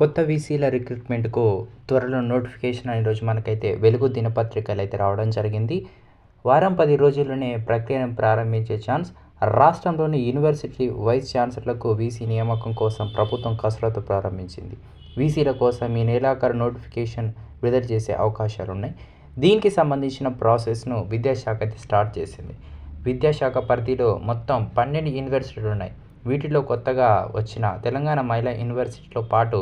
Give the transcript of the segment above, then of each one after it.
కొత్త వీసీల రిక్రూట్మెంట్‌కు త్వరలో నోటిఫికేషన్ అని ఈరోజు మనకైతే వెలుగు దినపత్రికలు అయితే రావడం జరిగింది. వారం 10 రోజుల్లోనే ప్రక్రియను ప్రారంభించే ఛాన్స్. రాష్ట్రంలోని యూనివర్సిటీ వైస్ ఛాన్సలర్లకు వీసీ నియామకం కోసం ప్రభుత్వం కసరత్తు ప్రారంభించింది. వీసీల కోసం ఈ నెలాఖరు నోటిఫికేషన్ విడుదల చేసే అవకాశాలున్నాయి. దీనికి సంబంధించిన ప్రాసెస్ను విద్యాశాఖ అయితే స్టార్ట్ చేసింది. విద్యాశాఖ పరిధిలో మొత్తం 12 యూనివర్సిటీలు ఉన్నాయి. వీటిలో కొత్తగా వచ్చిన తెలంగాణ మహిళా యూనివర్సిటీతో పాటు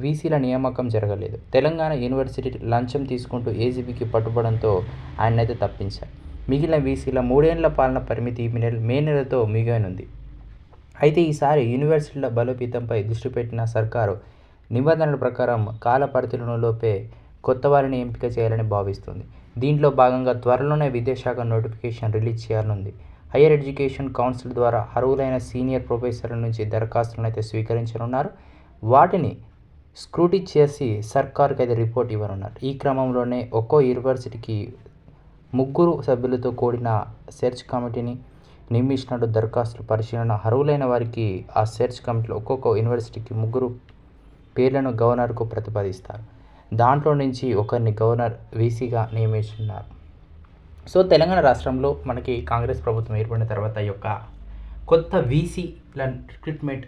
వీసీల నియామకం జరగలేదు. తెలంగాణ యూనివర్సిటీ లంచం తీసుకుంటూ ఏజీబీకి పట్టుబడంతో ఆయనైతే తప్పించారు. మిగిలిన వీసీల 3 ఏళ్ల పాలన పరిమితి మే నెలతో మిగియనుంది. అయితే ఈసారి యూనివర్సిటీల బలోపేతంపై దృష్టి పెట్టిన సర్కారు నిబంధనల ప్రకారం కాల పరిధిలోపే కొత్త వారిని ఎంపిక చేయాలని భావిస్తుంది. దీంట్లో భాగంగా త్వరలోనే విద్యాశాఖ నోటిఫికేషన్ రిలీజ్ చేయాలనుంది. హైయర్ ఎడ్యుకేషన్ కౌన్సిల్ ద్వారా అర్హులైన సీనియర్ ప్రొఫెసర్ల నుంచి దరఖాస్తులను అయితే స్వీకరించనున్నారు. వాటిని స్క్రూటీ చేసి సర్కారుకి అయితే రిపోర్ట్ ఇవ్వనున్నారు. ఈ క్రమంలోనే ఒక్కో యూనివర్సిటీకి 3 సభ్యులతో కూడిన సెర్చ్ కమిటీని నియమించినట్టు దరఖాస్తుల పరిశీలన. అర్హులైన వారికి ఆ సెర్చ్ కమిటీలో ఒక్కొక్క యూనివర్సిటీకి 3 పేర్లను గవర్నర్కు ప్రతిపాదిస్తారు. దాంట్లో నుంచి ఒకరిని గవర్నర్ వీసీగా నియమిస్తున్నారు. సో తెలంగాణ రాష్ట్రంలో మనకి కాంగ్రెస్ ప్రభుత్వం ఏర్పడిన తర్వాత ఈ యొక్క కొత్త వీసీల రిక్రూట్మెంట్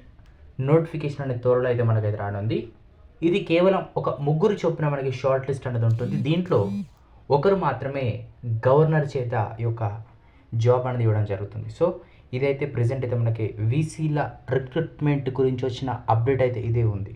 నోటిఫికేషన్ అనే త్వరలో అయితే మనకైతే రానుంది. ఇది కేవలం ఒక 3 చొప్పున మనకి షార్ట్ లిస్ట్ అనేది ఉంటుంది. దీంట్లో ఒకరు మాత్రమే గవర్నర్ చేత ఈ యొక్క జాబ్ అనేది ఇవ్వడం జరుగుతుంది. సో ఇదైతే ప్రెజెంట్ అయితే మనకి వీసీల రిక్రూట్మెంట్ గురించి వచ్చిన అప్డేట్ అయితే ఇదే ఉంది.